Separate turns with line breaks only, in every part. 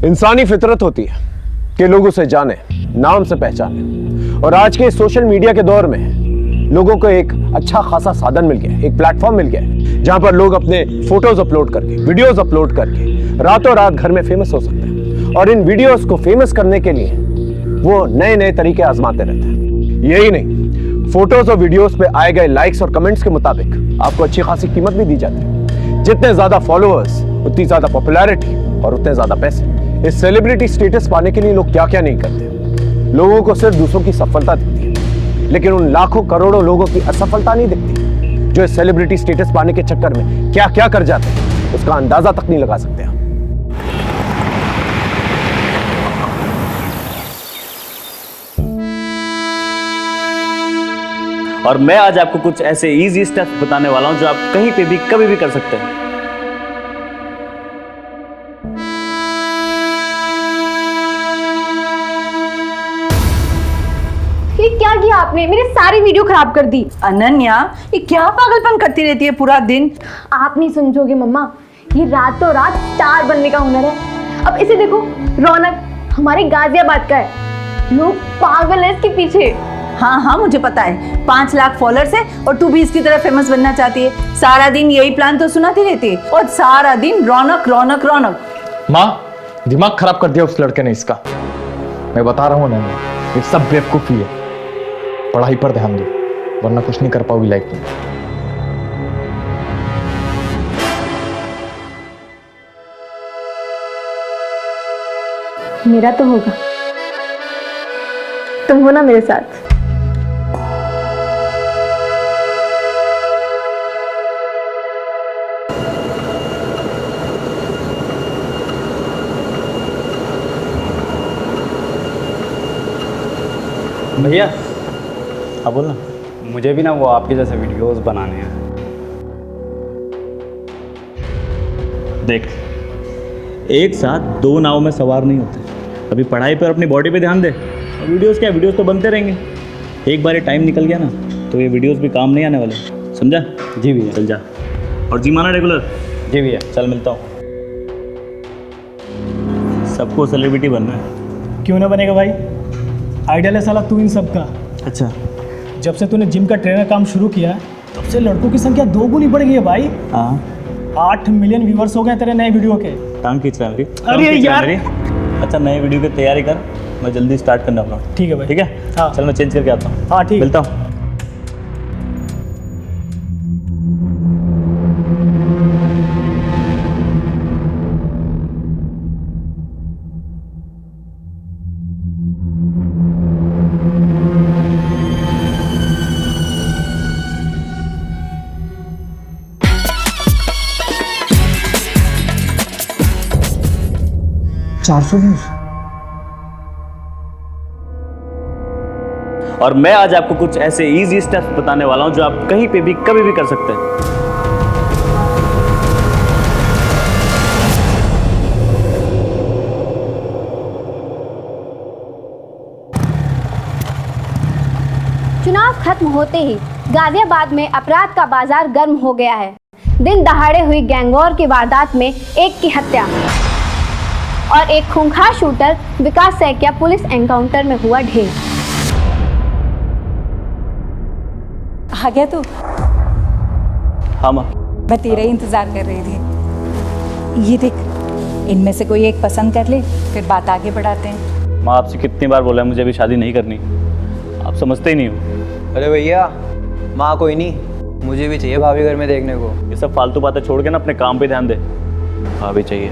इंसानी फितरत होती है कि लोग उसे जाने, नाम से पहचाने। और आज के सोशल मीडिया के दौर में लोगों को एक अच्छा खासा साधन मिल गया, एक प्लेटफॉर्म मिल गया है जहां पर लोग अपने फोटोज अपलोड करके, वीडियोस अपलोड करके रातों रात घर में फेमस हो सकते हैं। और इन वीडियोस को फेमस करने के लिए वो नए नए तरीके आजमाते रहते हैं। यही नहीं, फोटोज और वीडियोस पे आए गए लाइक्स और कमेंट्स के मुताबिक आपको अच्छी खासी कीमत भी दी जाती है। जितने ज्यादा फॉलोअर्स उतनी ज्यादा पॉपुलैरिटी और उतने ज्यादा पैसे। इस सेलिब्रिटी स्टेटस पाने के लिए लोग क्या क्या नहीं करते। लोगों को सिर्फ दूसरों की सफलता दिखती है, लेकिन उन लाखों करोड़ों लोगों की असफलता नहीं दिखती जो इस सेलिब्रिटी स्टेटस पाने के चक्कर में क्या क्या कर जाते हैं, उसका अंदाजा तक नहीं लगा सकते आप।
और मैं आज आपको कुछ ऐसे इजी स्टेप्स बताने वाला हूं जो आप कहीं पे भी कभी भी कर सकते हैं।
ये क्या किया आपने? मेरी सारी वीडियो खराब कर दी।
अनन्या, ये क्या पागलपन करती रहती है पूरा दिन?
आप नहीं समझोगे मम्मा, ये रातों रात स्टार बनने का हुनर है। अब इसे देखो, रौनक हमारे गाजियाबाद का है, लोग पागल है इसके पीछे।
हाँ हाँ, मुझे पता है, 5 लाख फॉलोअर्स है और तू भी इसकी तरह फेमस बनना चाहती है। सारा दिन यही प्लान तो सुनाती रहती है और सारा दिन रौनक रौनक रौनक।
माँ, दिमाग खराब कर दिया उस लड़के ने इसका। मैं बता रहा हूँ ना, ये सब बेवकूफी है। पढ़ाई पर ध्यान दो, वरना कुछ नहीं कर पाओगी लाइफ में।
मेरा तो होगा, तुम हो ना मेरे साथ।
भैया,
हाँ बोल ना।
मुझे भी ना वो आपके जैसे वीडियोस बनाने हैं।
देख, एक साथ 2 नाव में सवार नहीं होते। अभी पढ़ाई पर, अपनी बॉडी पे ध्यान दे, और वीडियोस क्या, वीडियोस तो बनते रहेंगे। एक बार ये टाइम निकल गया ना तो ये वीडियोस भी काम नहीं आने वाले, समझा?
जी भैया।
चल जा, और जी माना रेगुलर।
जी भैया।
चल मिलता हूँ। सबको सेलिब्रिटी बनना है।
क्यों ना बनेगा भाई, आइडियल है साला तू इन सब का।
अच्छा,
जब से तूने जिम का ट्रेनर काम शुरू किया है तब से लड़कों की संख्या 2 गुनी बढ़ गई है भाई।
हाँ,
8 मिलियन व्यूअर्स हो गए तेरे नए वीडियो के।
टांग खींच रहा है मेरी।
अरे
टांग खींच रहा है
यार।
मेरी। अच्छा, नए वीडियो की तैयारी कर, मैं जल्दी स्टार्ट करना अपना।
ठीक है भाई।
ठीक है,
हाँ।
चल मैं चेंज करके आता हूँ।
हाँ ठीक है।
मिलता हूँ। और मैं आज आपको कुछ ऐसे इजी स्टेप्स बताने वाला हूं जो आप कहीं पे भी कभी भी कर सकते हैं।
चुनाव खत्म होते ही गाजियाबाद में अपराध का बाजार गर्म हो गया है। दिन दहाड़े हुई गैंगवॉर की वारदात में एक की हत्या और एक खूंखार शूटर विकास सैकिया पुलिस एनकाउंटर में हुआ ढेर।
आ गया तू?
हाँ माँ।
मैं तेरा ही इंतजार कर रही थी। ये देख, इनमें से कोई एक पसंद कर ले, फिर बात आगे बढ़ाते हैं।
माँ, आपसे कितनी बार बोला है मुझे अभी शादी नहीं करनी, आप समझते ही नहीं हो।
अरे भैया, माँ कोई नहीं, मुझे भी चाहिए भाभी घर में देखने को।
ये सब फालतू बातें छोड़ के ना अपने काम पे ध्यान दे। भाभी चाहिए।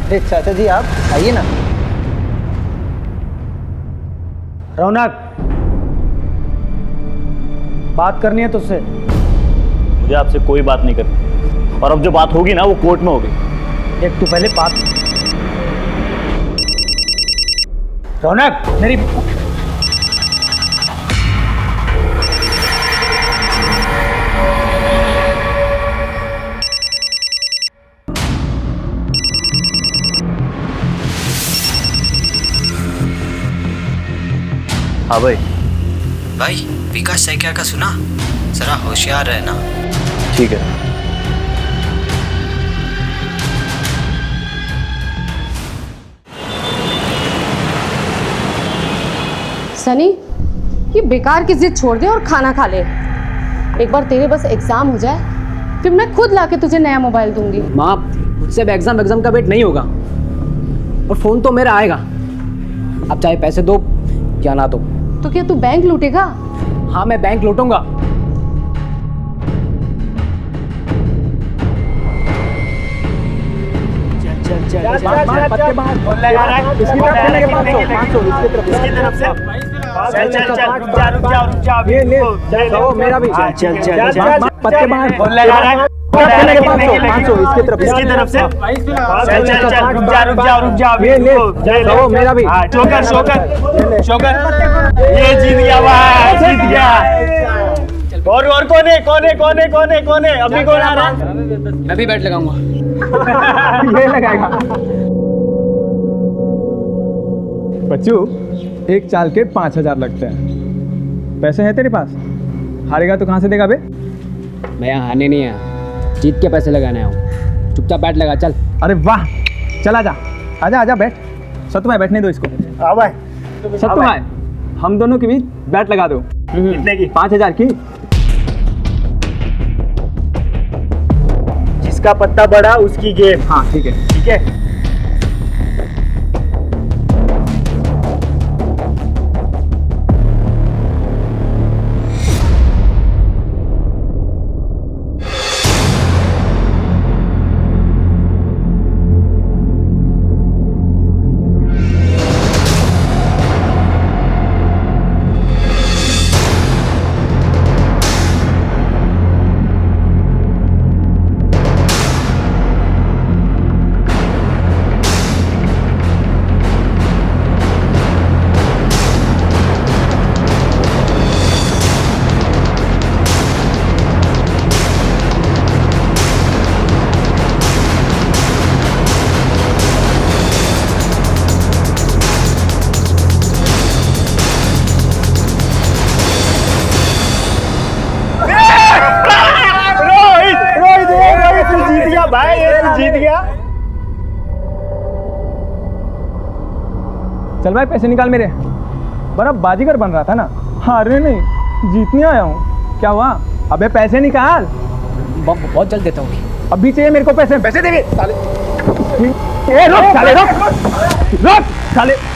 अरे चाचा जी, आप आइए ना।
रौनक, बात करनी है तुझसे।
मुझे आपसे कोई बात नहीं करनी, और अब जो बात होगी ना वो कोर्ट में होगी।
एक तू पहले बात। रौनक, मेरी
हाँ भाई।
भाई, विकास सैकिया का सुना? जरा होशियार रहना।
ठीक है।
सनी, ये बेकार की जिद छोड़ दे और खाना खा ले। एक बार तेरे बस एग्जाम हो जाए, फिर मैं खुद लाके तुझे नया मोबाइल दूंगी।
माँ, मुझसे अब एग्जाम का वेट नहीं होगा, और फ़ोन तो मेरा आएगा। अब चाहे पैसे दो या ना दो।
तो क्या तू बैंक लूटेगा?
हाँ, मैं बैंक लूटूंगा।
कौन है अभी कौन आ रहा है?
मैं भी बैट लगाऊंगा।
ये लगाएगा। बच्चू, एक चाल के 5,000 लगते हैं। पैसे हैं तेरे पास? हारेगा तो कहाँ से देगा बे?
मैं यहाँ हारने नहीं आया, जीत के पैसे लगाने आया हूँ। चुपचाप बैट लगा, चल।
अरे वाह, चल आजा आजा आजा बैठ। सत्तू भाई बैठने दो इसको। सत्तू भाई, हम दोनों के बीच बैट लगा दो।
कितने की?
5,000 की।
जिसका पत्ता बड़ा उसकी गेम।
हाँ ठीक है।
ठीक है। भाई जीत गया।
चल भाई पैसे निकाल मेरे। बड़ा बाजीगर बन रहा था ना, हारने नहीं जीतने आया हूँ। क्या हुआ? अबे पैसे निकाल।
बहुत जल्द देता हूँ।
अभी चाहिए मेरे को पैसे। पैसे देंगे साले। रुक साले, रुक साले।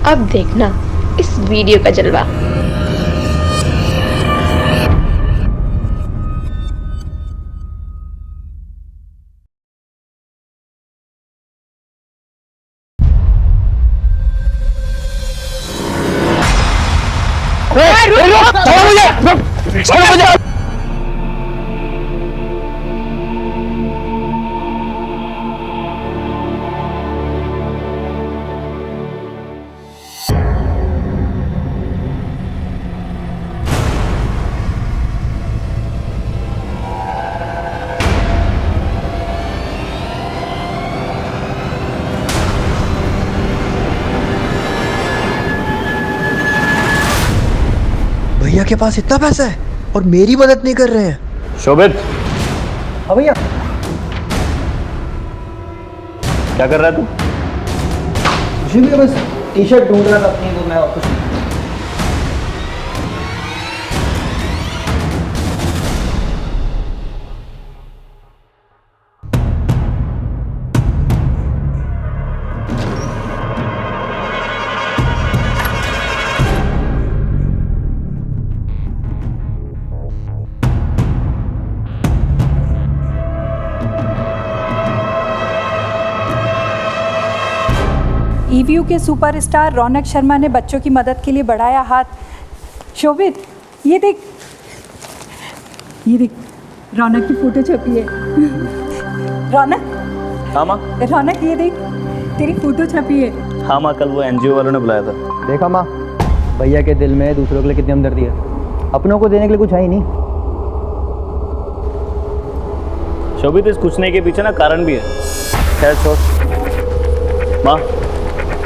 अब देखना इस वीडियो का जलवा।
भैया के पास इतना पैसा है और मेरी मदद नहीं कर रहे हैं।
शोभित,
हाँ भैया।
क्या कर रहा है तू?
कुछ नहीं, बस टी शर्ट ढूंढ रहा था अपनी, तो मैं वापस।
ईवीयू के सुपरस्टार रौनक शर्मा ने बच्चों की मदद के लिए बढ़ाया हाथ। शोभित, ये देख रौनक की फोटो छपी है। रौनक।
हाँ माँ।
रौनक, ये देख तेरी फोटो छपी है।
हाँ माँ, कल वो एनजीओ वालों ने बुलाया था।
देखा माँ, भैया के दिल में दूसरों के लिए कितनी हमदर्दी है, अपनों को देने के लिए कुछ है ही नहीं।
शोभित, इस कुछ नहीं के पीछे ना कारण भी है। खैर छोड़ माँ,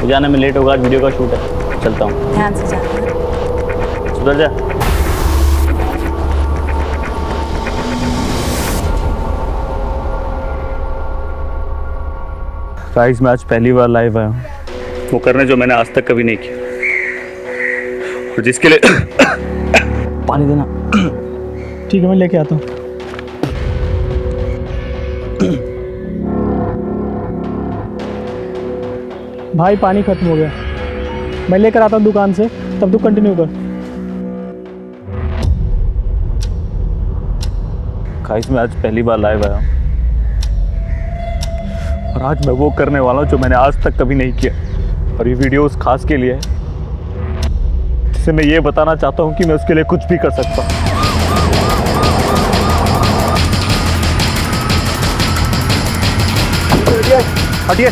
जाने में लेट होगा, आज वीडियो का शूट है, चलता हूँ।
ध्यान से जाना।
सुधर जा। गाइस, मैं आज पहली बार लाइव आया हूँ, वो करने जो मैंने आज तक कभी नहीं किया, और जिसके लिए पानी देना।
ठीक है, मैं लेके आता हूँ। भाई पानी खत्म हो गया, मैं लेकर आता हूँ दुकान से, तब तू कंटिन्यू कर।
गाइस, मैं आज पहली बार लाइव आया हूँ, और आज मैं वो करने वाला हूँ जो मैंने आज तक कभी नहीं किया, और ये वीडियो उस खास के लिए है जिसे मैं ये बताना चाहता हूँ कि मैं उसके लिए कुछ भी कर सकता हूँ।
हटिए।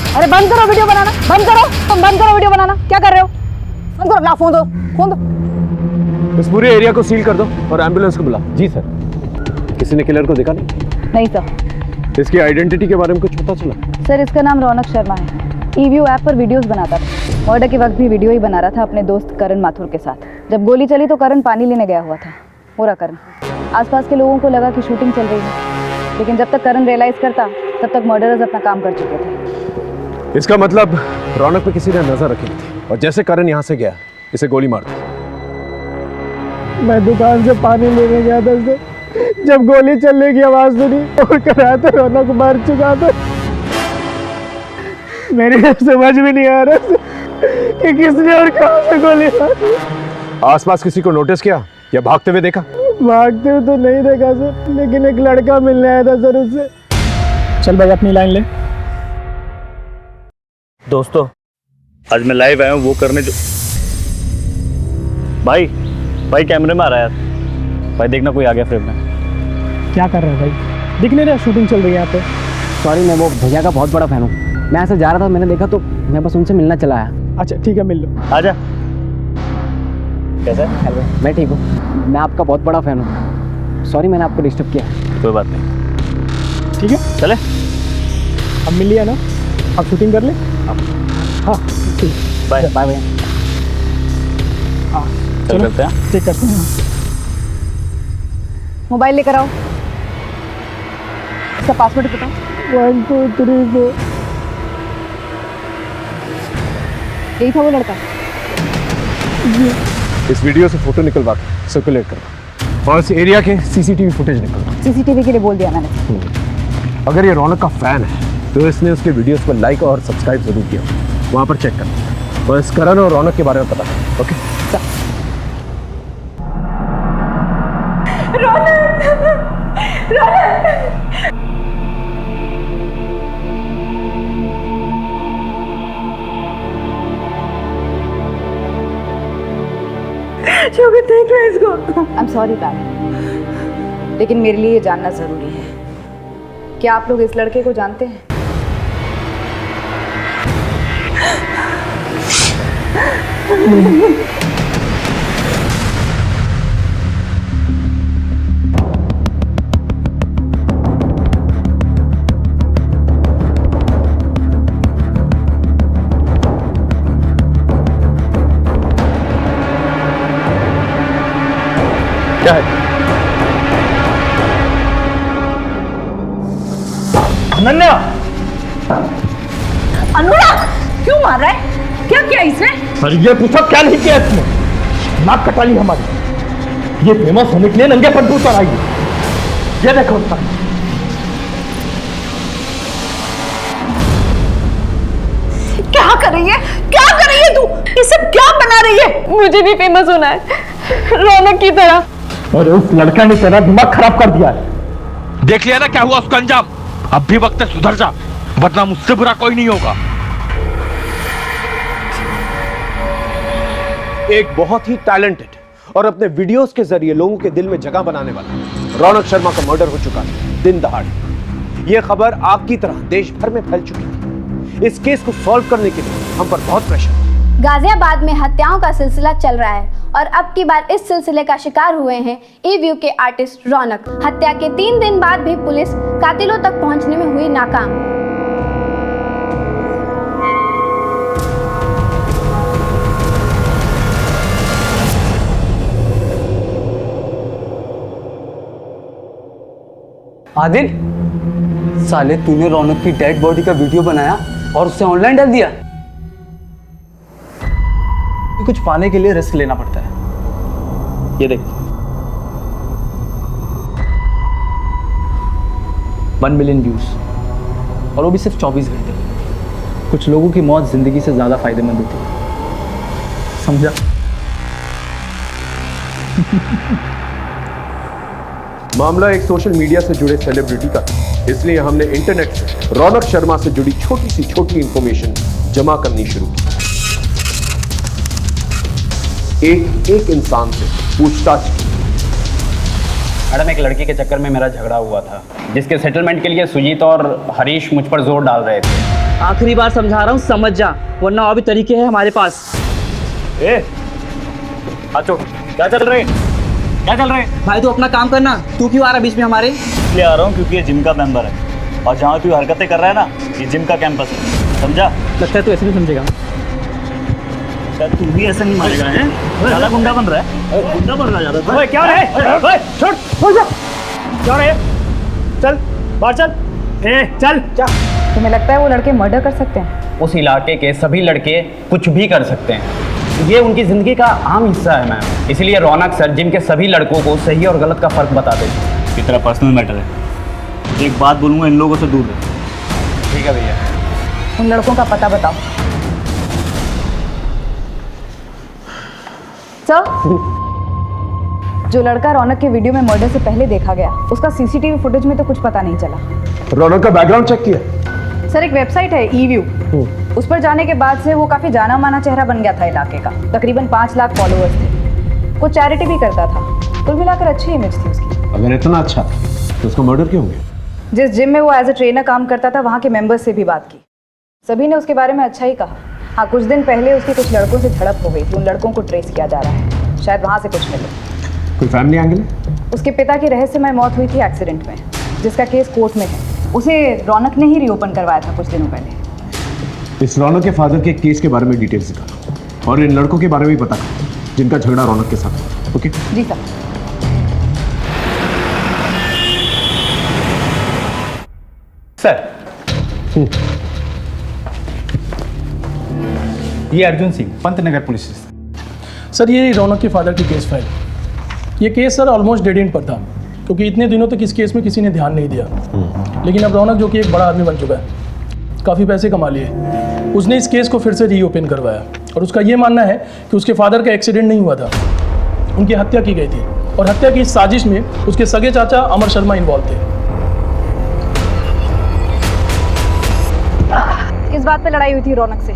अरे बंद करो वीडियो बनाना, बंद करो, तुम बंद करो वीडियो बनाना। क्या कर रहे हो? बंद करो, ला फोन दो, फोन दो।
इस पूरे एरिया को सील कर दो और एम्बुलेंस को बुला। जी सर। किसी ने किलर को देखा नहीं?
नहीं सर।
इसकी आइडेंटिटी के बारे में कुछ पता चला?
सर, इसका नाम रौनक शर्मा है। ईव्यू ऐप पर वीडियोस बनाता था। मर्डर के वक्त भी वीडियो ही बना रहा था अपने दोस्त करण माथुर के साथ। जब गोली चली तो करण पानी लेने गया हुआ था। पूरा करण। आसपास के लोगों को लगा कि शूटिंग चल रही है, लेकिन जब तक करण रियलाइज करता तब तक मर्डरर्स अपना काम कर चुके थे।
इसका मतलब रौनक पे किसी ने नजर रखी थी, और जैसे करण यहाँ से गया इसे गोली मार दी।
मैं दुकान से पानी लेने गया था सर, जब गोली चलने की आवाज सुनी और करा तो रौनक मर चुका था। मेरे समझ में नहीं आ रहा कि किसने और कहां से गोली मारी।
आसपास किसी को नोटिस किया या भागते हुए देखा?
भागते हुए तो नहीं देखा सर, लेकिन एक लड़का मिलने आया था सर उससे। चल भाई अपनी लाइन ले।
दोस्तों, आज मैं लाइव आया हूँ वो करने जो भाई कैमरे में आ रहा है यार। भाई देखना, कोई आ गया फ्रेम में।
क्या कर रहा है भाई? दिख नहीं रहा शूटिंग चल रही है यहाँ पे।
सॉरी, मैं वो भैया का बहुत बड़ा फैन हूँ। मैं ऐसे जा रहा था, मैंने देखा तो मैं बस उनसे मिलना चला आया।
अच्छा ठीक है, मिल लो।
आजा। कैसा है?
हेलो, मैं ठीक हूँ। मैं आपका बहुत बड़ा फैन हूँ। सॉरी मैंने आपको डिस्टर्ब किया।
कोई बात नहीं,
ठीक है
चले।
अब मिल लिया ना, अब शूटिंग कर ले। हाँ ठीक,
बाय
बाय भैया।
हाँ
चल करते हैं।
चेक करते हैं।
मोबाइल लेकर आओ। इसका पासवर्ड बताओ।
1 2 3 4।
यही था वो लड़का?
इस वीडियो से फोटो निकलवा के सर्कुलेट करना, और इस एरिया के सीसीटीवी फुटेज निकलवा।
सीसीटीवी के लिए बोल दिया मैंने।
अगर ये रौनक का फैन है तो इसने उसके वीडियोस को लाइक और सब्सक्राइब जरूर किया। वहां पर चेक करना और इस करण और रौनक के बारे में पता करना। ओके?
देख रहे इसको। आई एम सॉरी मैम, लेकिन मेरे लिए ये जानना जरूरी है। क्या आप लोग इस लड़के को जानते हैं?
क्या है?
अनन्या,
अनुराग क्यों मार रहा है? क्या किया इसने?
अरे ये पूछो क्या नहीं किया इसने? नाक कटा ली हमारी। ये फेमस होने के लिए नंगे पट्टू पर आई है। ये देखो उसका।
क्या कर रही है? क्या कर रही है तू? ये सब क्या बना रही है?
मुझे भी फेमस होना है, रौनक की तरह।
अरे उस लड़का ने तेरा दिमाग खराब कर दिया है। देख लिया ना क्या हुआ उसका अंजाम। अब भी वक्त है सुधर जा, वरना मुझसे बुरा कोई नहीं होगा।
एक बहुत ही टैलेंटेड और अपने वीडियोस के जरिए लोगों के दिल में जगह बनाने वाला रौनक शर्मा का मर्डर हो चुका है दिन दहाड़े। यह खबर आग की तरह देश भर में फैल चुकी थी। इस केस को सॉल्व करने के लिए हम पर बहुत प्रेशर है।
गाजियाबाद में हत्याओं का सिलसिला चल रहा है और अब की बार इस सिलसिले का शिकार हुए हैं ई-व्यू के आर्टिस्ट रौनक। हत्या के 3 दिन बाद भी पुलिस कातिलों तक पहुंचने में हुई नाकाम।
आदिल, साले तूने रौनक की डेड बॉडी का वीडियो बनाया और उसे ऑनलाइन डाल दिया।
कुछ पाने के लिए रिस्क लेना पड़ता है। ये देख, 1 मिलियन व्यूज, और वो भी सिर्फ 24 घंटे। कुछ लोगों की मौत जिंदगी से ज्यादा फायदेमंद होती है, समझा?
मामला एक सोशल मीडिया से जुड़े सेलिब्रिटी का, इसलिए हमने इंटरनेट से रौनक शर्मा से जुड़ी छोटी सी छोटी इंफॉर्मेशन जमा करनी शुरू की। एक इंसान से पूछताछ की।
मैडम, एक लड़की के चक्कर में मेरा झगड़ा हुआ था, जिसके सेटलमेंट के लिए सुजीत और हरीश मुझ पर जोर डाल रहे थे।
आखिरी बार समझा रहा हूँ, समझ जा, वरना और भी तरीके हैं हमारे पास।
आचो, क्या चल रहे
भाई तू अपना काम करना, तू क्यों आ रहा बीच में हमारे?
इसलिए आ रहा हूँ क्योंकि ये जिम का मेंबर है, और जहाँ तू हरकतें कर रहा है ना, ये जिम का कैंपस है, समझा?
लगता है तू ऐसे नहीं समझेगा।
शायद तू भी ऐसा नहीं मानेगा, है? ज्यादा गुंडा बन रहा है, गुंडा बन रहा ज्यादा।
ओए क्या रे? ओए छोड़ जा। क्या रे? चल बाहर चल। चल।
तुम्हें लगता है वो लड़के मर्डर कर सकते हैं?
उस इलाके के सभी लड़के कुछ भी कर सकते हैं, ये उनकी जिंदगी का आम हिस्सा है मैम। इसलिए रौनक सर जिम के सभी लड़कों को सही और गलत का फर्क बता देते।
ये तेरा पर्सनल मैटर है, एक बात बोलूँगा, इन लोगों से दूर रहे।
ठीक है भैया।
उन लड़कों का पता बताओ। सर, जो लड़का रौनक के वीडियो में मर्डर से पहले देखा गया, उसका सीसीटीवी फुटेज में तो कुछ पता नहीं चला।
रौनक का बैकग्राउंड चेक किया?
सर, एक वेबसाइट है ई-व्यू, उस पर जाने के बाद से वो काफी जाना माना चेहरा बन गया था इलाके का। तकरीबन 5 लाख फॉलोअर्स थे। कुछ चैरिटी भी करता था। कुल मिलाकर अच्छी इमेज थी उसकी।
अगर इतना अच्छा तो उसका मर्डर क्यों हो गया?
जिस जिम में वो एज ए ट्रेनर काम करता था, वहाँ के मेंबर्स से भी बात की। सभी ने उसके बारे में अच्छा ही कहा। हाँ, कुछ दिन पहले उसकी कुछ लड़कों से झड़प हो गई थी। उन लड़कों को ट्रेस किया जा रहा है, शायद वहाँ से कुछ मिले।
कोई फैमिली एंगल है?
उसके पिता की रहस्यमय मौत हुई थी एक्सीडेंट में, जिसका केस कोर्ट में है। उसे रौनक ने ही रीओपन करवाया था कुछ दिनों पहले।
इस रौनक के फादर के केस के बारे में डिटेल्स निकालो, और इन लड़कों के बारे में भी पता करो जिनका झगड़ा रौनक के साथ हुआ। ओके?
जी सर।
सर, ये Arjun Singh, Pantnagar police station.
Sir, ये रौनक के फादर की केस फाइल। ये case sir almost dead and पर था, क्योंकि इतने दिनों तक इस केस में किसी ने ध्यान नहीं दिया। लेकिन अब रौनक, जो कि एक बड़ा आदमी बन चुका है, काफ़ी पैसे कमा लिए, उसने इस केस को फिर से रीओपन करवाया। और उसका ये मानना है कि उसके फादर का एक्सीडेंट नहीं हुआ था, उनकी हत्या की गई थी, और हत्या की इस साजिश में उसके सगे चाचा अमर शर्मा इन्वॉल्व थे।
किस बात पे लड़ाई हुई थी रौनक से?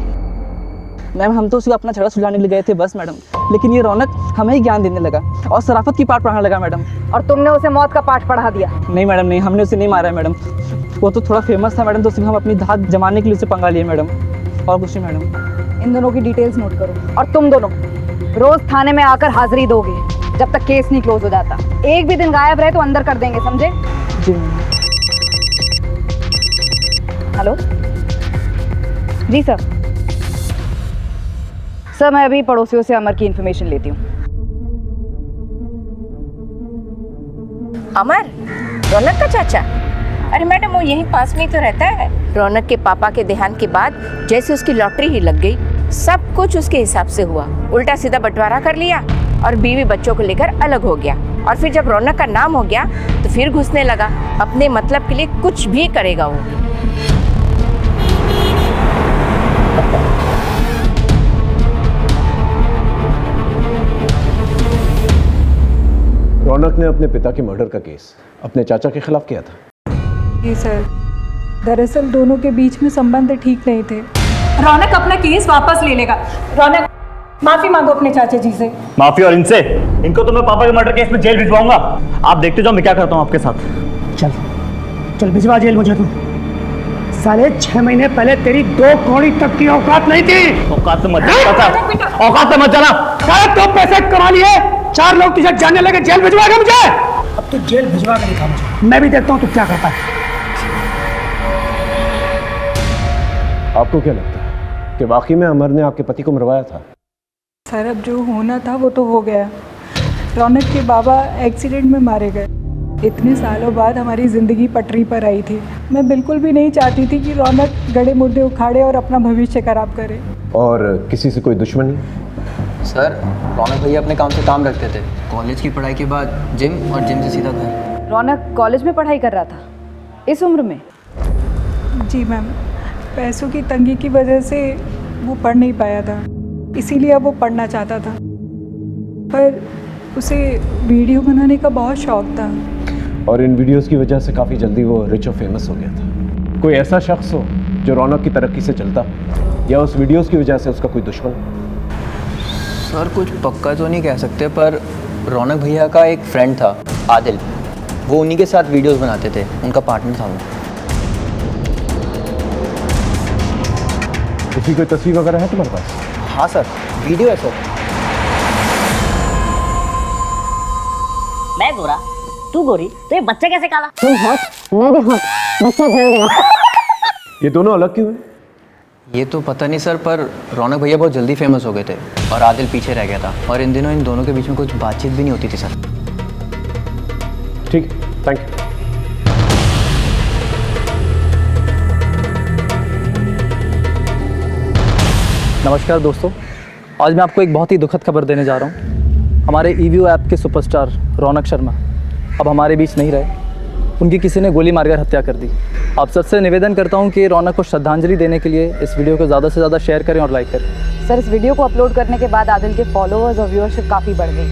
मैम, हम तो उसे अपना झगड़ा सुलझाने के लिए गए थे बस मैडम, लेकिन ये रौनक हमें ही ज्ञान देने लगा और शराफत की पाठ पढ़ाने लगा मैडम।
और तुमने उसे मौत का पाठ पढ़ा दिया?
नहीं मैडम, नहीं, हमने उसे नहीं मारा है मैडम। वो तो थोड़ा फेमस था मैडम, तो सिर्फ हम अपनी धाक जमाने के लिए उसे पंगा लिए मैडम, और कुछ नहीं मैडम।
इन दोनों की डिटेल्स नोट करो, और तुम दोनों रोज थाने में आकर हाजिरी दोगे जब तक केस नहीं क्लोज हो जाता। एक भी दिन गायब रहे तो अंदर कर देंगे, समझे?
जी।
हेलो जी सर। सर, मैं अभी पड़ोसियों से अमर की इन्फॉर्मेशन लेती हूँ।
अमर, रौनक का चाचा? अरे मैडम, वो यहीं पास में ही तो रहता है। रौनक के पापा के देहांत के बाद जैसे उसकी लॉटरी ही लग गई, सब कुछ उसके हिसाब से हुआ। उल्टा सीधा बंटवारा कर लिया और बीवी बच्चों को लेकर अलग हो गया। और फिर जब रौनक का नाम हो गया तो फिर घुसने लगा। अपने मतलब के लिए कुछ भी करेगा वो।
रौनक ने अपने पिता के मर्डर का केस अपने चाचा के खिलाफ किया था।
जी सर, दरअसल दोनों के बीच में संबंध ठीक नहीं थे।
रौनक अपना केस वापस ले लेगा। रौनक, माफी मांगो अपने चाचा जी से।
माफी? और इनसे? इनको तो मैं पापा के मर्डर केस में जेल भिजवाऊंगा। आप देखते जाओ मैं क्या करता हूँ आपके साथ।
चल चल भिजवा जेल मुझे तू। साले 6 महीने पहले तेरी 2 कौड़ी तक की औकात नहीं थी।
औकात से मत जाना, औकात से मत जाना।
तो पैसे कमा लिए, 4 लोग तुझे जानने लगे, जेल भिजवाएगा मुझे। अब तू जेल भिजवा के दिखा मुझे, मैं भी देखता हूँ तू क्या करता है।
आपको क्या लगता है कि वाकई में अमर ने आपके पति को मरवाया था?
सर अब जो होना था वो तो हो गया। रौनक के बाबा एक्सीडेंट में मारे गए। इतने सालों बाद हमारी ज़िंदगी पटरी पर आई थी। मैं बिल्कुल भी नहीं चाहती थी कि रौनक गड़े मुर्दे उखाड़े और अपना भविष्य खराब करे।
और किसी से कोई दुश्मनी?
सर रौनक भैया अपने काम से काम रखते थे। कॉलेज की पढ़ाई के बाद जिम और जिम से सीधा घर।
रौनक कॉलेज में पढ़ाई कर रहा था इस उम्र में?
जी मैम, पैसों की तंगी की वजह से वो पढ़ नहीं पाया था, इसीलिए अब वो पढ़ना चाहता था। पर उसे वीडियो बनाने का बहुत शौक था।
और इन वीडियोस की वजह से काफ़ी जल्दी वो रिच और फेमस हो गया था। कोई ऐसा शख्स हो जो रौनक की तरक्की से चलता, या उस वीडियोस की वजह से उसका कोई दुश्मन?
सर कुछ पक्का तो नहीं कह सकते, पर रौनक भैया का एक फ्रेंड था आदिल, वो उन्हीं के साथ वीडियोस बनाते थे, उनका पार्टनर था वो।
उसकी कोई तस्वीर वगैरह है तुम्हारे पास?
हाँ सर, वीडियो है सर।
मैं गोरा, तू गोरी, तो ये बच्चा कैसे काला?
तुम हॉट, मैं भी हॉट, बच्चा जल गया।
ये दोनों अलग क्यों हैं?
ये तो पता नहीं सर, पर रौनक भैया बहुत जल्दी फेमस हो गए थे और आदिल पीछे रह गया था, और इन दिनों इन दोनों के बीच में कुछ बातचीत भी नहीं होती थी सर।
ठीक, थैंक यू।
नमस्कार दोस्तों, आज मैं आपको एक बहुत ही दुखद खबर देने जा रहा हूँ। हमारे ईवीओ ऐप के सुपरस्टार रौनक शर्मा अब हमारे बीच नहीं रहे। उनकी किसी ने गोली मारकर हत्या कर दी। आप सबसे निवेदन करता हूँ कि रौनक को श्रद्धांजलि देने के लिए इस वीडियो को ज़्यादा से ज़्यादा शेयर करें और लाइक करें।
सर इस वीडियो को अपलोड करने के बाद आदिल के फॉलोअर्स और व्यूअरशिप काफ़ी बढ़ गई।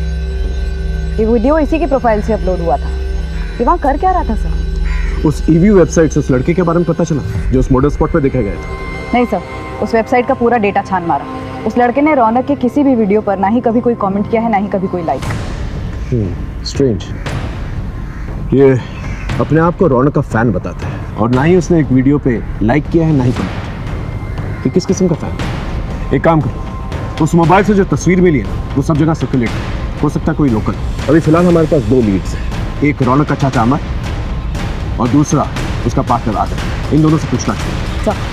ये वीडियो इसी की प्रोफाइल से अपलोड हुआ था। ये वहाँ कर क्या रहा था सर?
उस ईवीओ वेबसाइट से उस लड़के के बारे में पता चला जो उस मॉडल स्पॉट पे देखा गया था?
नहीं सर, उस वेबसाइट का पूरा डेटा छान मारा। उस लड़के ने रौनक के किसी भी वीडियो पर ना ही कभी कोई कमेंट किया है, ना ही कभी कोई लाइक।
स्ट्रेंज। ये अपने आप को रौनक का फैन बताता है, और ना ही उसने एक वीडियो पे लाइक किया है, ना ही कमेंट। ये किस किस्म का फैन है? एक काम करो, उस मोबाइल से जो तस्वीर मिली है वो सब जगह सर्कुलेट हो सकता है कोई लोकल। अभी फिलहाल हमारे पास 2 लीड्स हैं, एक रौनक का चाचा अमर और दूसरा उसका पार्टनर आदिल। इन दोनों से पूछना चाहिए।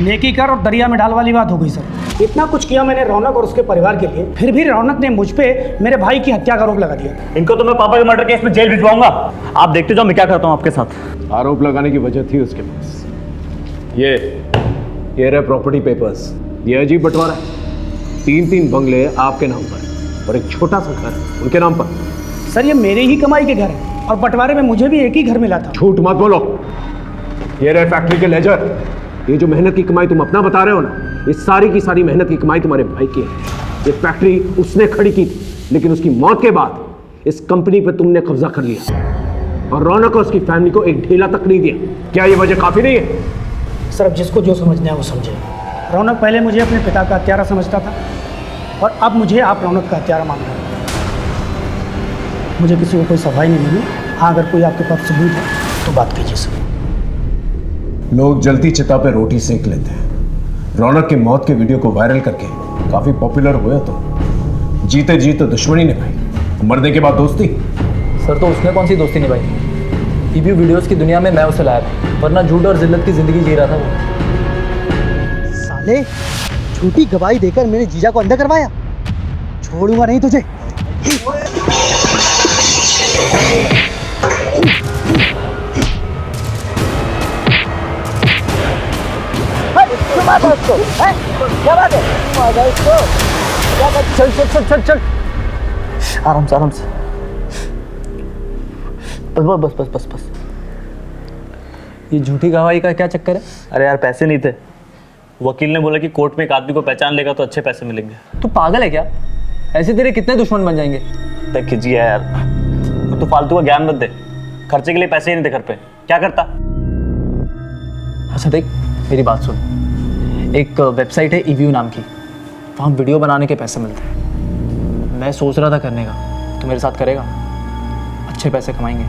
नेकी कर और दरिया में डाल वाली बात हो गई सर। इतना कुछ किया मैंने रौनक और उसके परिवार के लिए, फिर भी रौनक ने मुझ पे मेरे भाई की हत्या का आरोप लगा दिया।
इनको तो मैं पापा के मर्डर केस में जेल भिजवाऊंगा। आप देखते जाओ मैं क्या करता हूँ आपके साथ।
आरोप लगाने की वजह थी उसके पास। ये रहे प्रॉपर्टी पेपर्स। ये अजीब बंटवारा है। 3-3 बंगले आपके नाम पर और एक छोटा सा घर उनके नाम पर।
सर ये मेरे ही कमाई के घर है, और बंटवारे में मुझे भी एक ही घर मिला था।
झूठ मत बोलो। ये रहे फैक्ट्री के लेजर। ये जो मेहनत की कमाई तुम अपना बता रहे हो ना, ये सारी की सारी मेहनत की कमाई तुम्हारे भाई की है। ये फैक्ट्री उसने खड़ी की थी, लेकिन उसकी मौत के बाद इस कंपनी पे तुमने कब्जा कर लिया, और रौनक और उसकी फैमिली को एक ढीला तक नहीं दिया। क्या ये वजह काफी नहीं है?
सर अब जिसको जो समझना है वो समझे। रौनक पहले मुझे अपने पिता का हत्यारा समझता था, और अब मुझे आप रौनक का हत्यारा मान रहे हैं। मुझे किसी को कोई सफाई नहीं मिली। हाँ, अगर कोई आपके पास सबूत है तो बात कीजिए सर।
लोग जलती चिता पे रोटी सेक लेते हैं। रौनक की मौत के वीडियो को वायरल करके काफी पॉपुलर हुआ, तो जीते जीते दुश्मनी निभाई, मरने के बाद दोस्ती।
सर तो उसने कौन सी दोस्ती निभाई? ईवीओ वीडियोस की दुनिया में मैं उसे लाया था, वरना झूठ और जिल्लत की जिंदगी जी रहा था वो।
साले झूठी गवाही देकर मेरे जीजा को अंदर करवाया। छोड़ूंगा नहीं तुझे।
क्या बात है? चल चल चल चल चल,
आराम से आराम से। बस बस बस बस बस। ये झूठी गवाही का क्या चक्कर है?
अरे यार पैसे नहीं थे। वकील ने बोला कि कोर्ट में एक आदमी को पहचान लेगा तो अच्छे पैसे मिलेंगे।
तू पागल है क्या? ऐसे तेरे कितने दुश्मन बन जाएंगे?
देख खिंची है यार, तू फालतू का ज्ञान मत दे। खर्चे के लिए पैसे ही नहीं थे घर पे, क्या करता?
अच्छा देख मेरी बात सुन, एक वेबसाइट है ईवीओ नाम की, वहाँ वीडियो बनाने के पैसे मिलते हैं। मैं सोच रहा था करने का, तू मेरे साथ करेगा? अच्छे पैसे कमाएंगे।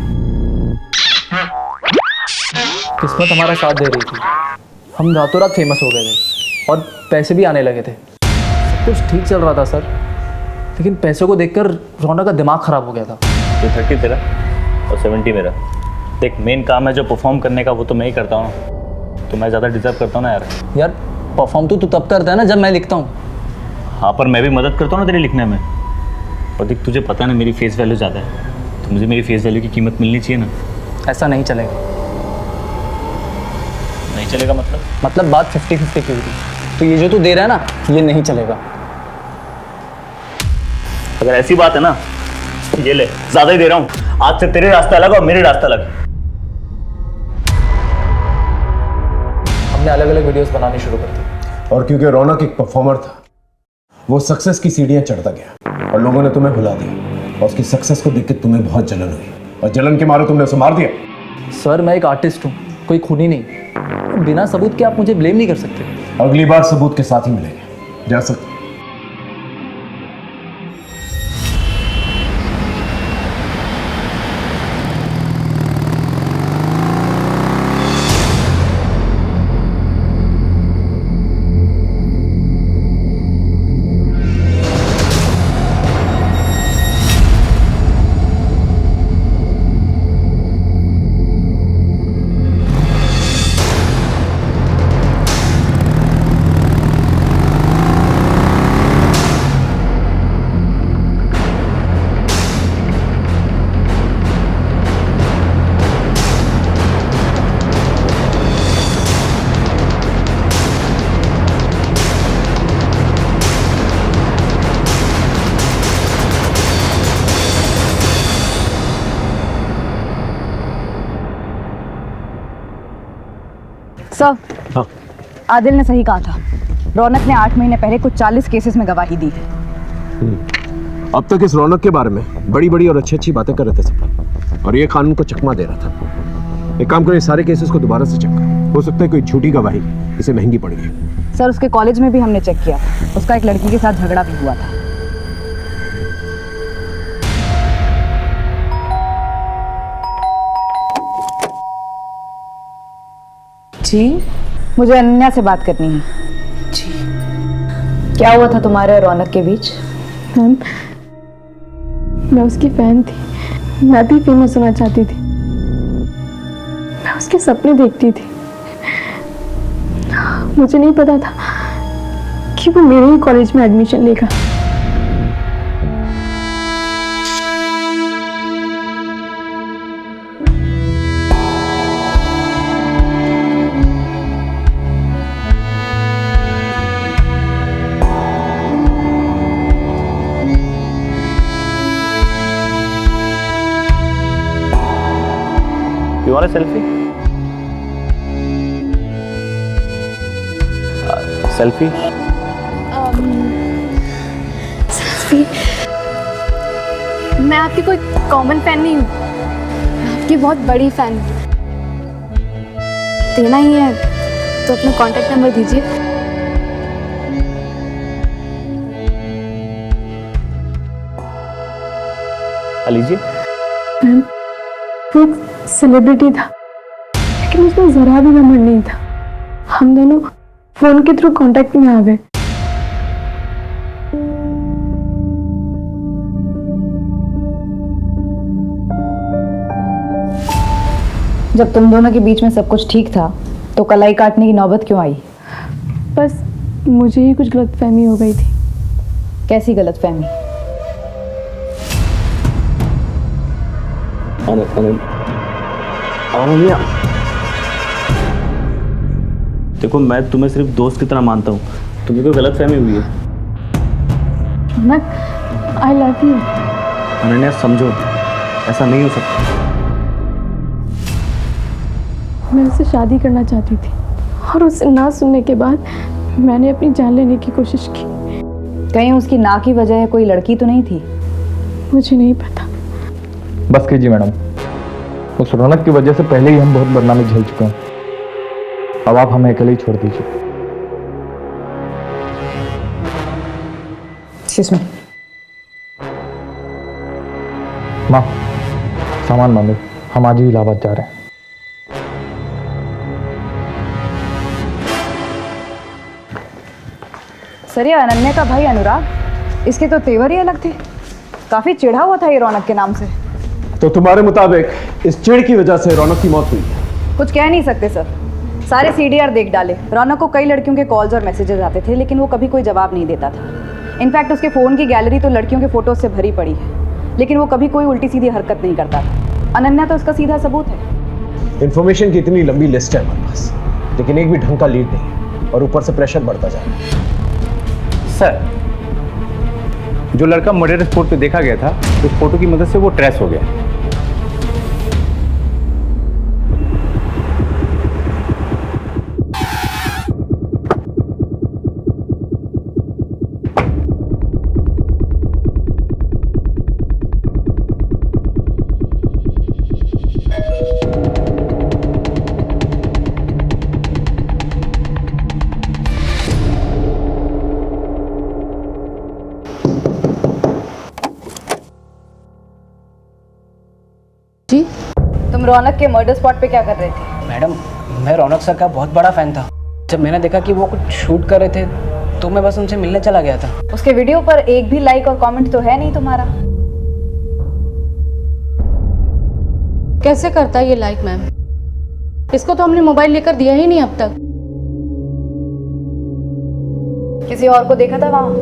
किस्मत हमारा साथ दे रही थी, हम रातों रात फेमस हो गए थे और पैसे भी आने लगे थे। कुछ ठीक चल रहा था सर, लेकिन पैसों को देखकर रौनक का दिमाग ख़राब हो गया था।
ये 30 तेरा और 70 मेरा। देख, मेन काम है जो परफॉर्म करने का, वो तो मैं ही करता हूँ। तो मैं ज़्यादा डिजर्व करता हूँ ना यार।
यार परफॉर्म तो तू तब करता है ना जब मैं लिखता हूँ।
हाँ, पर मैं भी मदद करता हूँ ना तेरे लिखने में। और देख, तुझे पता है ना मेरी फेस वैल्यू ज़्यादा है, तो मुझे मेरी फेस वैल्यू की कीमत मिलनी चाहिए ना।
ऐसा नहीं चलेगा।
नहीं चलेगा
मतलब बात 50-50 की हुई, तो ये जो तू दे रहा है ना, ये नहीं चलेगा।
अगर ऐसी बात है ना, ये ले, ज़्यादा ही दे रहा हूँ। आज से तेरे रास्ता अलग और मेरे रास्ता अलग।
हमने अलग अलग वीडियोस बनानी शुरू कर दी।
और क्योंकि रौनक एक परफॉर्मर था, वो सक्सेस की सीढ़ियां चढ़ता गया और लोगों ने तुम्हें भुला दिया। और उसकी सक्सेस को देख के तुम्हें बहुत जलन हुई और जलन के मारे तुमने उसे मार दिया।
सर मैं एक आर्टिस्ट हूँ, कोई खूनी नहीं। बिना सबूत के आप मुझे ब्लेम नहीं कर सकते।
अगली बार सबूत के साथ ही मिलेंगे। जा सकते।
सर, आदिल ने सही कहा था। रौनक ने 8 महीने पहले कुछ 40 केसेस में गवाही दी है।
अब तक इस रौनक के बारे में बड़ी बड़ी और अच्छी अच्छी बातें कर रहे थे सब, और ये कानून को चकमा दे रहा था। एक काम करो, सारे केसेस को दोबारा से चेक करो। हो सकता है कोई झूठी गवाही इसे महंगी पड़ गई।
सर, उसके कॉलेज में भी हमने चेक किया, उसका एक लड़की के साथ झगड़ा भी हुआ था।
जी,
मुझे अनन्या से बात करनी है।
जी।
क्या हुआ था तुम्हारे और रौनक के बीच?
मैम, मैं उसकी फैन थी। मैं भी फेमस होना चाहती थी। मैं उसके सपने देखती थी। मुझे नहीं पता था कि वो मेरे ही कॉलेज में एडमिशन लेगा।
You want a selfie? Selfie?
Selfie? मैं आपकी कोई कॉमन फैन नहीं हूँ, मैं आपकी बहुत बड़ी फैन हूँ। देना ही है तो अपना कॉन्टैक्ट नंबर दीजिए।
लीजिए।
मैम, वो सेलिब्रिटी था, लेकिन उसमें जरा भी घमंड नहीं था। हम दोनों फोन के थ्रू कांटेक्ट में आ गए।
जब तुम दोनों के बीच में सब कुछ ठीक था, तो कलाई काटने की नौबत क्यों आई?
बस मुझे ही कुछ गलतफहमी हो गई थी।
कैसी गलतफहमी?
अनन्या, देखो मैं तुम्हें सिर्फ दोस्त की तरह मानता हूँ, तुम्हें कोई गलतफहमी हुई है।
I love you.
अनन्या समझो, ऐसा नहीं हो सकता।
मैं उससे शादी करना चाहती थी और उससे ना सुनने के बाद मैंने अपनी जान लेने की कोशिश की।
कहीं उसकी ना की वजह कोई लड़की तो नहीं थी?
मुझे नहीं पता।
बस कीजिए मैडम, उस रौनक की वजह से पहले ही हम बहुत बदनामी झेल चुके हैं। अब आप हमें अकेले ही छोड़ दीजिए।
Excuse me।
माँ, सामान बांधो, हम आज ही इलाहाबाद जा रहे हैं।
सर ये अनन्या का भाई अनुराग, इसके तो तेवर ही अलग थे। काफी चिढ़ा हुआ था ये रौनक के नाम से।
तो तुम्हारे मुताबिक इस चिढ़ की वजह से रौनक की मौत हुई?
कुछ कह नहीं सकते सर, सारे सीडीआर देख डाले। रौनक को कई लड़कियों के कॉल्स और मैसेजेस आते थे, लेकिन वो कभी कोई जवाब नहीं देता था। इनफैक्ट उसके फ़ोन की गैलरी तो लड़कियों के फोटोज से भरी पड़ी है, लेकिन वो कभी कोई उल्टी सीधी हरकत नहीं करता था। अनन्या तो उसका सीधा सबूत है।
इंफॉर्मेशन की इतनी लंबी लिस्ट है हमारे पास, लेकिन एक भी ढंग का लीड नहीं है और ऊपर से प्रेशर बढ़ता जा रहा है।
सर, जो लड़का मर्डर स्पॉट पे देखा गया था, उस फोटो की मदद से वो ट्रेस हो गया।
जी, तुम रौनक के मर्डर स्पॉट पे क्या कर रहे थे?
मैडम, मैं रौनक सर का बहुत बड़ा फ़ैन था। जब मैंने देखा कि वो कुछ शूट कर रहे थे तो मैं बस उनसे मिलने चला गया था।
उसके वीडियो पर एक भी लाइक और कमेंट तो है नहीं तुम्हारा।
कैसे करता है ये लाइक मैम? इसको तो हमने मोबाइल लेकर दिया ही नहीं अब तक।
किसी और को देखा था वहाँ?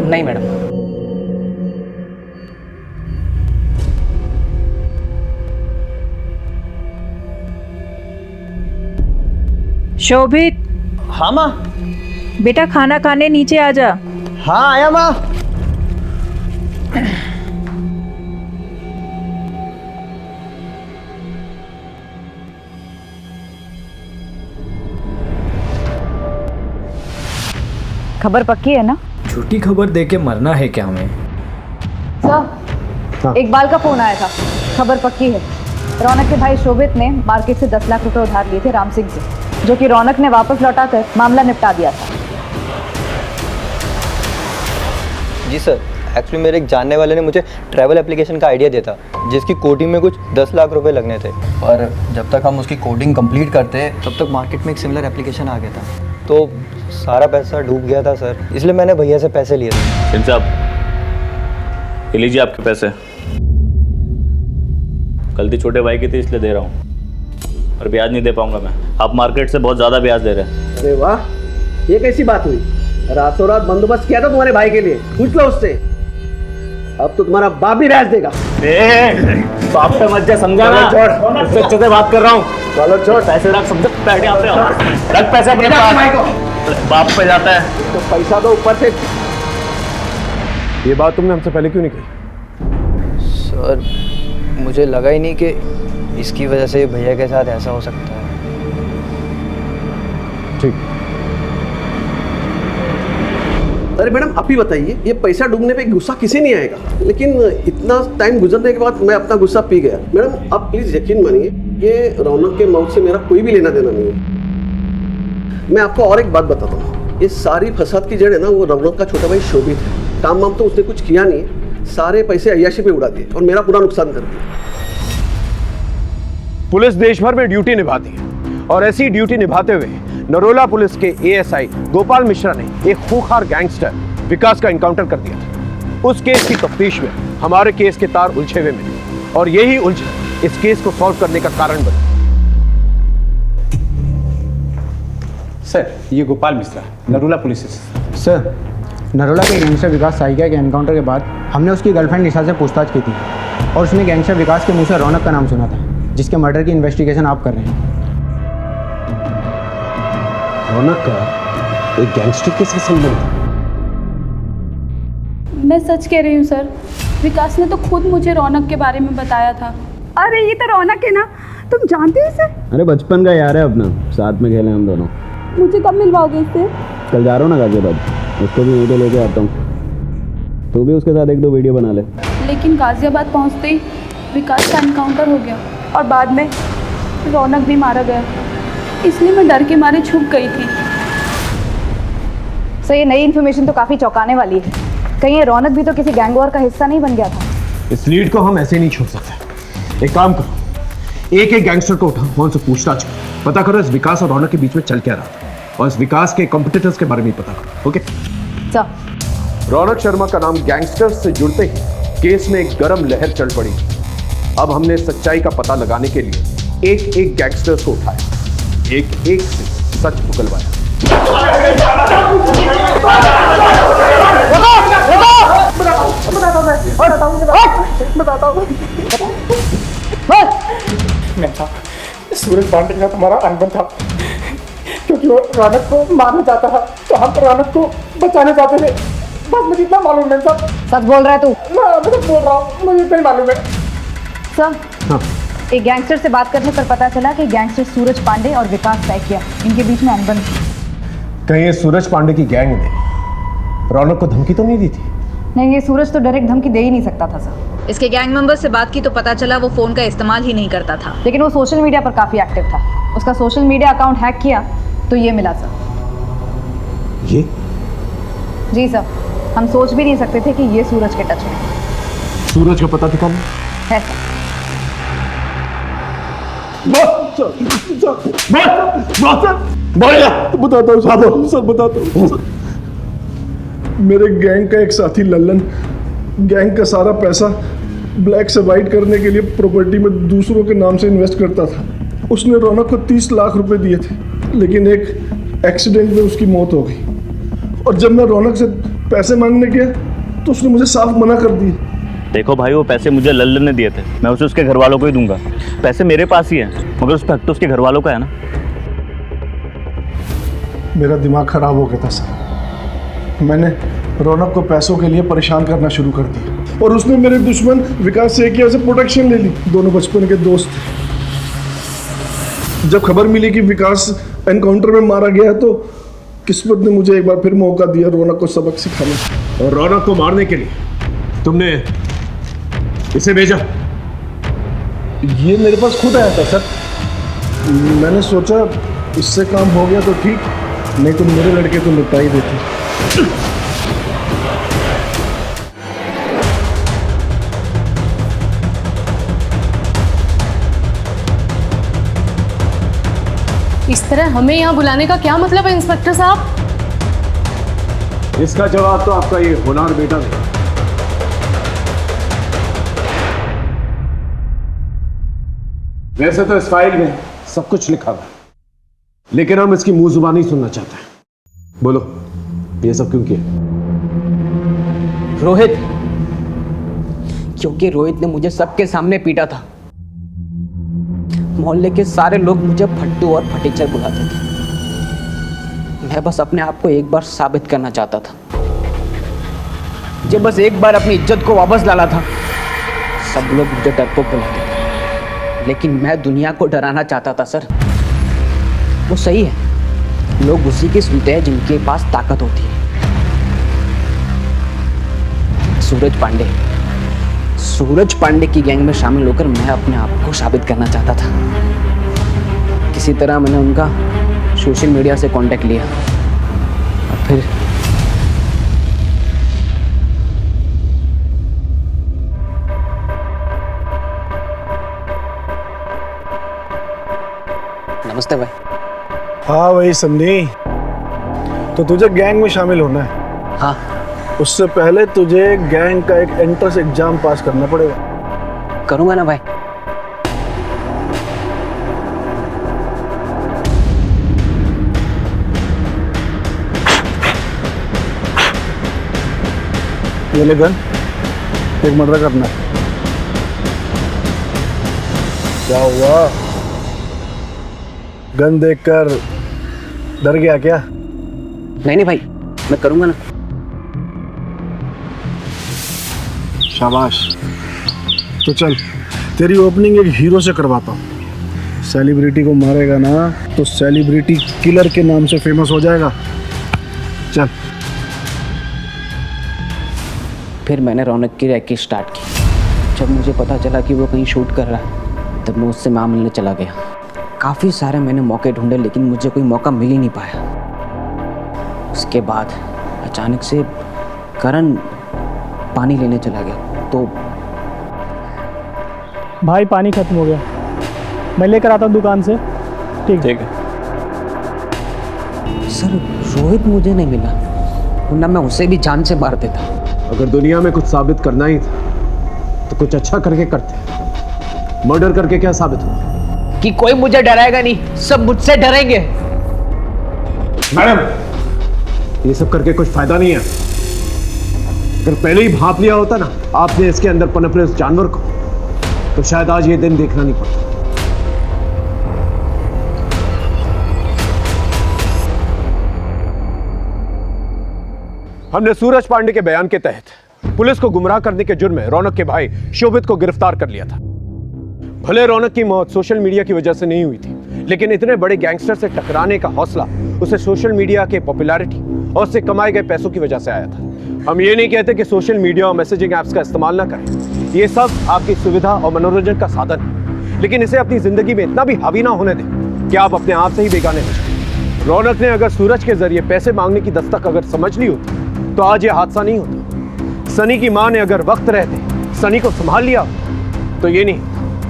नहीं मैडम।
शोभित।
हाँ माँ।
बेटा खाना खाने नीचे आ जा।
हाँ आया माँ।
खबर पक्की है ना?
झूठी खबर देके मरना है क्या हमें?
सर, इकबाल का फोन आया था। खबर पक्की है। रौनक के भाई शोभित ने मार्केट से 10 लाख रुपए उधार लिए थे राम सिंह से, जो कि रौनक ने वापस लौटाकर मामला निपटा दिया था।
जी सर, एक्चुअली मेरे एक जानने वाले ने मुझे ट्रैवल एप्लीकेशन का आइडिया दिया था, जिसकी कोडिंग में कुछ 10 लाख रुपए लगने थे। और जब तक हम उसकी कोडिंग कंप्लीट करते तब तक मार्केट में एक सिमिलर एप्लीकेशन आ गया था, तो सारा पैसा डूब गया था सर। इसलिए मैंने भैया से पैसे लिए थे।
सिंह साहब, ये लीजिए आपके पैसे। गलती छोटे भाई की थी इसलिए दे रहा हूँ, और ब्याज नहीं दे पाऊंगा मैं। आप मार्केट से बहुत ज़्यादा ब्याज दे रहे हैं।
अरे वाह, ये कैसी बात हुई? रातों रात बंदोबस्त किया था तुम्हारे भाई के लिए, पूछ लो उससे। अब तो तुम्हारा बाप भी ब्याज देगा।
बाप पे मत जा, समझा ना? इससे अच्छे से बात कर रहा हूँ।
चलो छोड़,
पैसे रख, समझ बैठ यहाँ पे। रख पैसे अपने पास। बाप पे जाता है
तो पैसा दो ऊपर से।
ये बात तुमने हमसे पहले क्यों नहीं कही?
सर, मुझे लगा ही नहीं कि इसकी वजह से भैया के साथ ऐसा हो सकता है।
ठीक।
अरे मैडम, आप ही बताइए, ये पैसा डूबने पे गुस्सा किसी नहीं आएगा, लेकिन इतना टाइम गुजरने के बाद मैं अपना गुस्सा पी गया। मैडम आप प्लीज यकीन मानिए, ये रौनक के मौत से मेरा कोई भी लेना देना नहीं है। मैं आपको और एक बात बताता हूँ, ये सारी फसाद की जड़ है ना, वो रौनक का छोटा भाई शोभित है। काम वाम तो उसने कुछ किया नहीं, सारे पैसे अय्याशी पे उड़ा दिए और मेरा पूरा नुकसान कर दिया।
पुलिस देश भर में ड्यूटी निभाती है, और ऐसी ड्यूटी निभाते हुए नरोला पुलिस के एएसआई गोपाल मिश्रा ने एक खूंखार गैंगस्टर विकास का एनकाउंटर कर दिया था। उस केस की तफ्तीश में हमारे केस के तार उलझे हुए मिले, और यही उलझन इस केस को सॉल्व करने का कारण बनी।
सर, ये Gopal Mishra, Narola police station.
Sir, Narola के गैंगस्टर विकास साहिका के एनकाउंटर के बाद हमने उसकी गर्लफ्रेंड निशा से पूछताछ की थी, और उसने गैंगस्टर विकास के मुंह से रौनक का नाम सुना था, जिसके मर्डर की इन्वेस्टिगेशन आप कर रहे हैं।
रौनक का एक गैंगस्टर के साथ संबंध?
मैं सच कह रही हूँ सर, विकास ने तो खुद मुझे रौनक के बारे में बताया था।
अरे ये तो रौनक है ना, तुम जानते हो इसे?
अरे बचपन का यार है अपना, साथ में खेले हम दोनों।
मुझे कब मिलवाओगे इससे?
कल जा रहा हूँ ना गाजियाबाद, उसको भी वीडियो लेके आता हूँ। तू भी उसके साथ 1-2 वीडियो बना ले।
लेकिन गाजियाबाद पहुँचते ही विकास का एनकाउंटर हो गया, और बाद में रौनक भी मारा गया, इसलिए मैं डर के मारे छुप गई थी।
सर, ये नई इन्फॉर्मेशन तो काफ़ी चौंकाने वाली है। कहीं ये रौनक भी तो किसी गैंग वॉर का हिस्सा नहीं बन गया था?
इस लीड को हम ऐसे नहीं छोड़ सकते। एक काम करो, एक गैंगस्टर को उठाओ, वहां से पूछताछ करो, पता करो इस विकास और रौनक के बीच में चल क्या रहा था, और इस विकास के कॉम्पिटिटर्स के बारे में पता करो। ओके?
सर
रौनक शर्मा का नाम गैंगस्टर्स से जुड़ते ही केस में एक गर्म लहर चल पड़ी। अब हमने सच्चाई का पता लगाने के लिए एक एक गैंगस्टर्स को उठाया, एक एक से सच उगलवाया।
सूरज पांडे का तुम्हारा अनबन था, क्योंकि वो रौनक को मारना चाहता था, तो हम रौनक को बचाने चाहते थे। बस मुझे इतना मालूम है सर।
सच बोल रहा है तू?
मैं तो बोल रहा हूँ, मुझे इतना ही मालूम है
सर। एक गैंगस्टर से बात करने पर पता चला कि गैंगस्टर सूरज पांडे और विकास सैकिया, इनके बीच में अनबन थी।
कहीं ये सूरज पांडे की गैंग ने रौनक को धमकी तो नहीं दी थी?
नहीं, ये सूरज तो डायरेक्ट धमकी दे ही नहीं सकता था सर।
इसके गैंग मेंबर से बात की तो पता चला वो फोन का इस्तेमाल ही नहीं करता था,
लेकिन वो सोशल मीडिया पर काफी एक्टिव था। उसका सोशल मीडिया अकाउंट हैक किया तो ये मिला सर।
ये?
जी सर, हम सोच भी नहीं सकते थे कि ये सूरज के टच में।
सूरज का पता ठिकाना
है सर।
बताता हूँ साहब, सर बताता हूँ। मेरे गैंग का एक साथी लल्लन गैंग का सारा पैसा ब्लैक से वाइट करने के लिए प्रॉपर्टी में दूसरों के नाम से इन्वेस्ट करता था। उसने रौनक को 30 लाख रुपए दिए थे, लेकिन एक एक्सीडेंट में उसकी मौत हो गई। और जब मैं रौनक से पैसे मांगने गया तो उसने मुझे साफ मना कर दिया।
देखो भाई, वो पैसे मुझे लल्लन ने दिए थे, मैं उसे उसके घर वालों को ही दूंगा। पैसे मेरे पास ही हैं, मगर उस पर हक तो उसके घर वालों का है ना।
मेरा दिमाग खराब हो गया था सर। मैंने रौनक को पैसों के लिए परेशान करना शुरू कर दिया, और उसने मेरे दुश्मन विकास सैकिया से प्रोटेक्शन ले ली। दोनों बचपन के दोस्त थे। जब खबर मिली कि विकास एनकाउंटर में मारा गया तो किस्मत ने मुझे एक बार फिर मौका दिया रौनक को सबक सिखाने।
और रौनक को मारने के लिए तुमने इसे भेजा?
ये मेरे पास खुद आया था सर। मैंने सोचा इससे काम हो गया तो ठीक, नहीं तो मेरे लड़के को निपटा ही देते।
इस तरह हमें यहाँ बुलाने का क्या मतलब है इंस्पेक्टर साहब?
इसका जवाब तो आपका ये होनहार बेटा देगा। वैसे तो इस फाइल में सब कुछ लिखा हुआ है, लेकिन हम इसकी मुंह जुबानी सुनना चाहते हैं। बोलो, ये सब क्यों किया?
रोहित, क्योंकि रोहित ने मुझे सबके सामने पीटा था। मोहल्ले के सारे लोग मुझे फट्टू और फटीचर बुलाते थे। मैं बस अपने आप को एक बार साबित करना चाहता था। मुझे बस एक बार अपनी इज्जत को वापस लाना था। सब लोग मुझे डरपोक बुलाते थे, लेकिन मैं दुनिया को डराना चाहता था सर। वो सही है, लोग उसी की सुनते हैं जिनके पास ताकत होती है। सूरज पांडे की गैंग में शामिल होकर मैं अपने आप को साबित करना चाहता था। किसी तरह मैंने उनका सोशल मीडिया से कांटेक्ट लिया और फिर नमस्ते भाई।
हाँ भाई सन्नी, तो तुझे गैंग में शामिल होना है?
हाँ।
उससे पहले तुझे गैंग का एक एंट्रेंस एग्जाम पास करना पड़ेगा।
करूंगा ना भाई।
ये ले गन, एक मर्डर करना है। क्या हुआ? गन देखकर डर गया क्या?
नहीं भाई, मैं करूंगा ना।
शाबाश। तो चल, तेरी ओपनिंग एक हीरो से करवाता हूँ। सेलिब्रिटी को मारेगा ना तो सेलिब्रिटी किलर के नाम से फेमस हो जाएगा। चल।
फिर मैंने रौनक की रैकेट स्टार्ट की। जब मुझे पता चला कि वो कहीं शूट कर रहा है, तब मैं उससे मां मिलने चला गया। काफ़ी सारे मैंने मौके ढूंढे, लेकिन मुझे कोई मौका मिल ही नहीं पाया। उसके बाद अचानक से करण पानी लेने चला गया, तो
भाई पानी खत्म हो गया, मैं लेकर आता हूँ दुकान से। ठीक
है
सर। रोहित मुझे नहीं मिला, वरना मैं उसे भी जान से मार देता।
अगर दुनिया में कुछ साबित करना ही था तो कुछ अच्छा करके करते। मर्डर करके क्या साबित हुआ?
कि कोई मुझे डराएगा नहीं, सब मुझसे डरेंगे।
मैडम, ये सब करके कुछ फायदा नहीं है। अगर पहले ही भांप लिया होता ना आपने इसके अंदर पनप रहे उस जानवर को, तो शायद आज ये दिन देखना नहीं पड़ता। हमने सूरज पांडे के बयान के तहत पुलिस को गुमराह करने के जुर्म में रौनक के भाई शोभित को गिरफ्तार कर लिया था। भले रौनक की मौत सोशल मीडिया की वजह से नहीं हुई थी, लेकिन इतने बड़े गैंगस्टर से टकराने का हौसला उसे सोशल मीडिया के पॉपुलैरिटी और उससे कमाए गए पैसों की वजह से आया था। हम ये नहीं कहते कि सोशल मीडिया और मैसेजिंग ऐप्स का इस्तेमाल ना करें, ये सब आपकी सुविधा और मनोरंजन का साधन है, लेकिन इसे अपनी जिंदगी में इतना भी हावी ना होने दें कि आप अपने आप से ही बेगाने हो जाए। रौनक ने अगर सूरज के जरिए पैसे मांगने की दस्तक अगर समझ ली होती तो आज ये हादसा नहीं होता। सनी की मां ने अगर वक्त रहते सनी को संभाल लिया तो ये नहीं,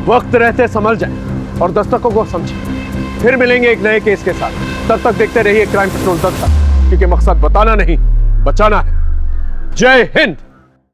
वक्त रहते संभल जाए और दस्तकों को समझे। फिर मिलेंगे एक नए केस के साथ। तब तक देखते रहिए क्राइम पेट्रोल दस्तक, क्योंकि मकसद बताना नहीं बचाना है। जय हिंद।